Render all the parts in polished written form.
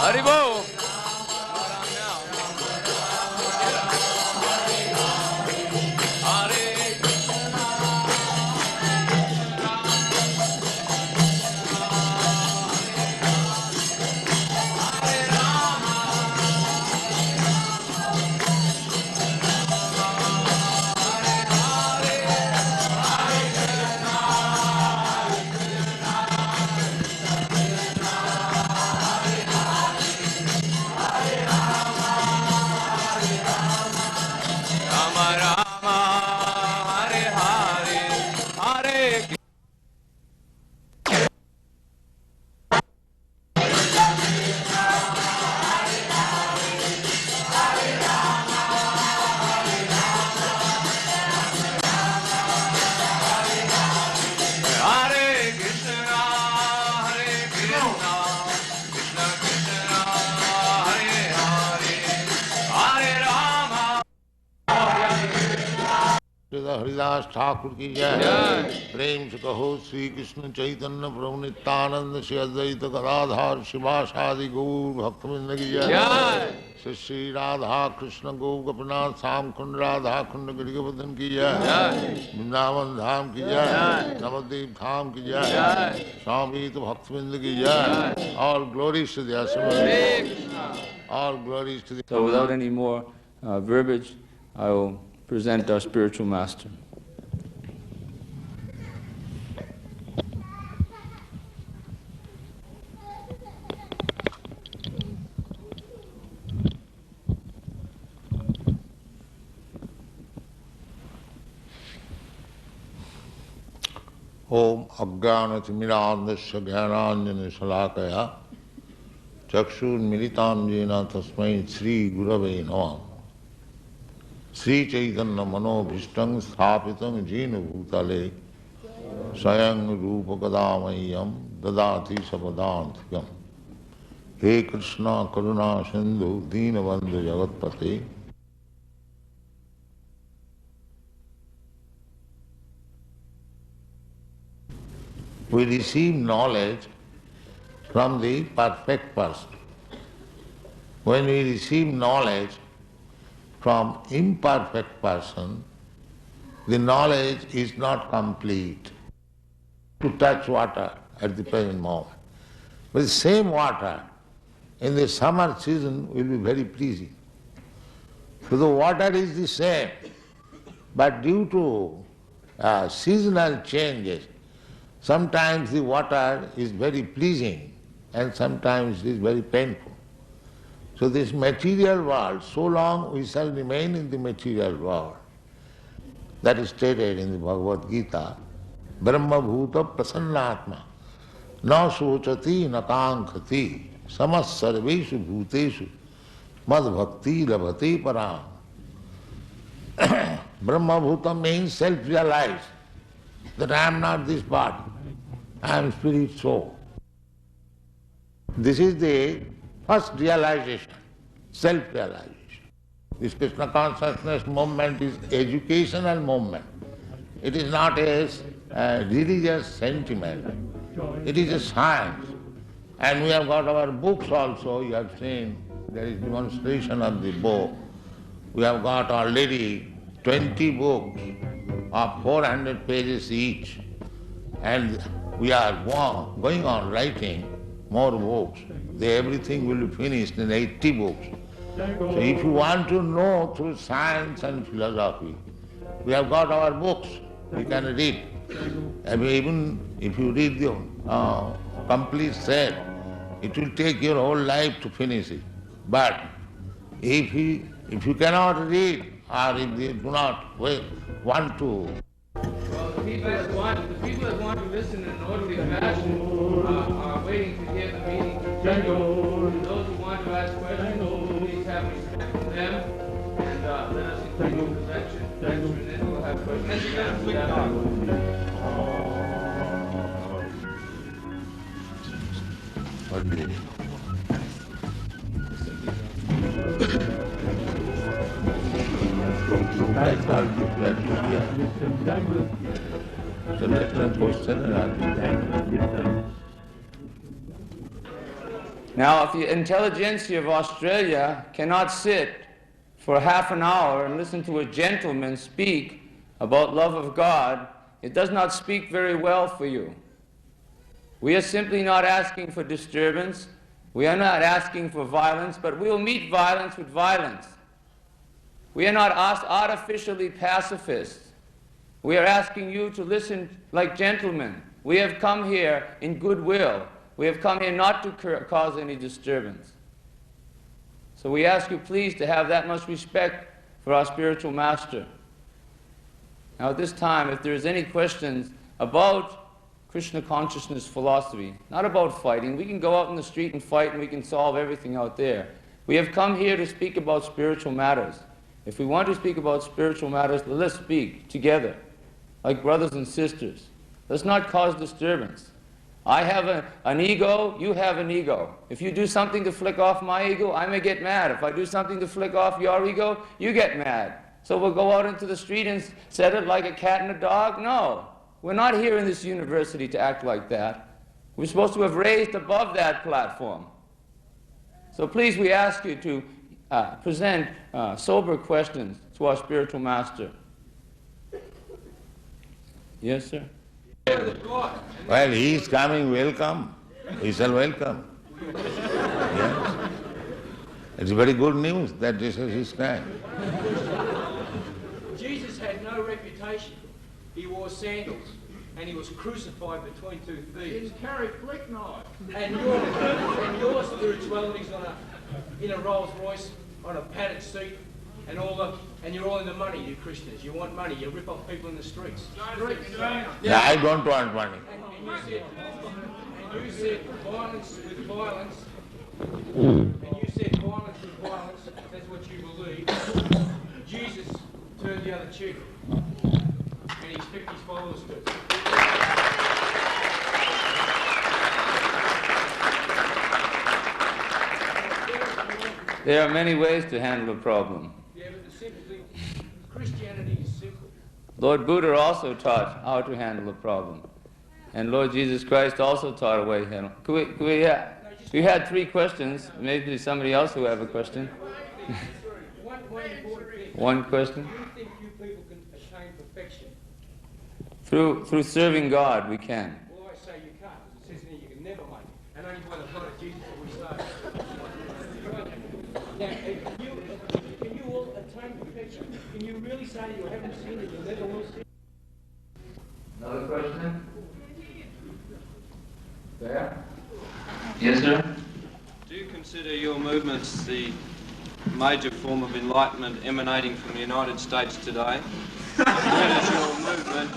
Haribo. Haridas Thakur की जय। प्रेम से कहो श्री कृष्ण चैतन्य प्रभु नित्यानंद श्री अद्वैत गदाधर शिवासादि गौर भक्तवृंद की जय। श्री श्री राधा कृष्ण गौ गोपीनाथ श्याम कुंड राधा कुंड गिरिगोवर्धन की जय। वृंदावन धाम की जय। नवद्वीप धाम की जय। स्वामी तो भक्तवृंद की जय। All glories to the Assembled. All glories to the. So without any more verbiage, I will present our spiritual master. Om Ajnanatimirandasya Jnananjana Shalakaya Chakshur Militam Jena Tasmai Sri Gurave Namah Sri Chaitanya Manobhishtam Sthapitam Jena Bhutale Swayam Rupa Kadamayam Dadati Sapadantikam He Krishna Karuna Sindhu Deenabandhu Jagatpate. We receive knowledge from the perfect person. When we receive knowledge from imperfect person, the knowledge is not complete. To touch water at the present moment. But the same water in the summer season will be very pleasing. So the water is the same, but due to seasonal changes, sometimes the water is very pleasing and sometimes it is very painful. So this material world, so long we shall remain in the material world. That is stated in the Bhagavad Gita, Brahma Bhuta Prasannatma, Na Sochati Na Kankhati, Samas Sarveshu Bhuteshu, Mad Bhakti Labhati Param. Brahma Bhuta means self-realized, that I am not this body, I am spirit soul. This is the first realization, self-realization. This Krishna consciousness movement is educational movement. It is not a religious sentiment. It is a science. And we have got our books also, you have seen, there is demonstration of the book. We have got already 20 books of 400 pages each. And we are going on writing more books. Everything will be finished in 80 books. So if you want to know through science and philosophy, we have got our books, you can read. And even if you read the complete set, it will take your whole life to finish it. But if you cannot read, or if you do not want to. Well, the people that want to listen in an orderly fashion are waiting to hear the meeting continue. And those who want to ask questions, please have respect for them and let us continue the lecture. And then we'll have questions. Now, if the intelligentsia of Australia cannot sit for half an hour and listen to a gentleman speak about love of God, it does not speak very well for you. We are simply not asking for disturbance. We are not asking for violence, but we will meet violence with violence. We are not artificially pacifists. We are asking you to listen like gentlemen. We have come here in goodwill. We have come here not to cause any disturbance. So we ask you please to have that much respect for our spiritual master. Now at this time, if there's any questions about Krishna consciousness philosophy, not about fighting. We can go out in the street and fight and we can solve everything out there. We have come here to speak about spiritual matters. If we want to speak about spiritual matters, let's speak together, like brothers and sisters. Let's not cause disturbance. I have an ego, you have an ego. If you do something to flick off my ego, I may get mad. If I do something to flick off your ego, you get mad. So we'll go out into the street and set it like a cat and a dog? No. We're not here in this university to act like that. We're supposed to have raised above that platform. So please, we ask you to present sober questions to our spiritual master. Yes, sir? Well, he is coming, welcome. We shall welcome. Yes. It's very good news that this is his time. Jesus had no reputation. He wore sandals, and he was crucified between two thieves. He carried flick knives. And your spirituality's in a Rolls Royce, on a padded seat, and you're all in the money, you Christians. You want money. You rip off people in the streets. Yeah, I don't want money. And you said violence with violence. And you said violence with violence. That's what you believe. Jesus turned the other cheek. And he expects his followers to. There are many ways to handle a problem. Yeah, but the simple thing, Christianity is simple. Lord Buddha also taught how to handle a problem. And Lord Jesus Christ also taught a way to handle it. We had 3 questions. Maybe somebody else who have a question. One important thing. One question. Do you think you people can attain perfection? Through serving God, we can. Well, I say you can't. It says in here you can never make it. And only by the blood of Jesus will we start. Now, can you all attain perfection? Can you really say you haven't sinned and you never will sin? Another question? There? Yes, sir? Do you consider your movements the major form of enlightenment emanating from the United States today? Where is your movement?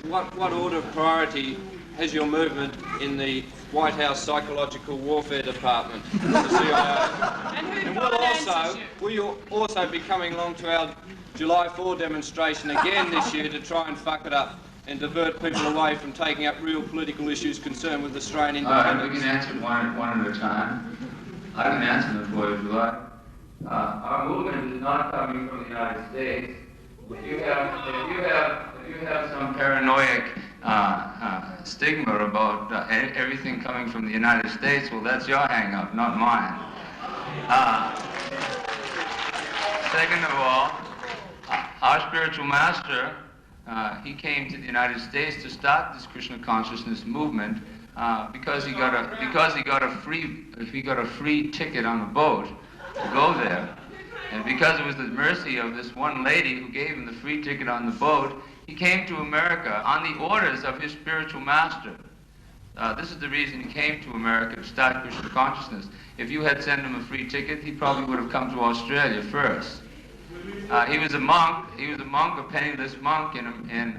What order of priority has your movement in the White House Psychological Warfare Department, the CIA? And will you also be coming along to our July 4 demonstration again this year to try and fuck it up and divert people away from taking up real political issues concerned with Australian independence? We can answer one at a time. I can answer them for you if you like. Our movement is not coming from the United States. If you have some paranoid stigma about everything coming from the United States, well, that's your hang-up, not mine. Second of all, our spiritual master, he came to the United States to start this Krishna consciousness movement because he got a free ticket on the boat to go there. And because it was the mercy of this one lady who gave him the free ticket on the boat, he came to America on the orders of his spiritual master. This is the reason he came to America, to start Krishna consciousness. If you had sent him a free ticket, he probably would have come to Australia first. He was a monk, a penniless monk in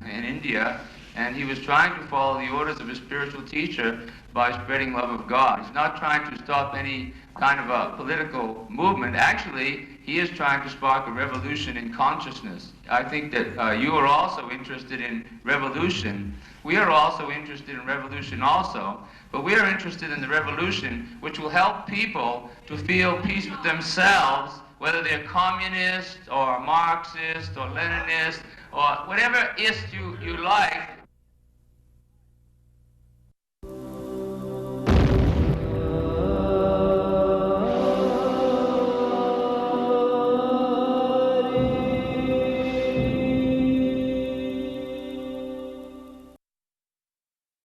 India, and he was trying to follow the orders of his spiritual teacher by spreading love of God. He's not trying to stop any kind of a political movement. Actually, he is trying to spark a revolution in consciousness. I think that you are also interested in revolution. We are also interested in revolution also, but we are interested in the revolution which will help people to feel peace with themselves, whether they're communist or Marxist or Leninist or whatever ist you like.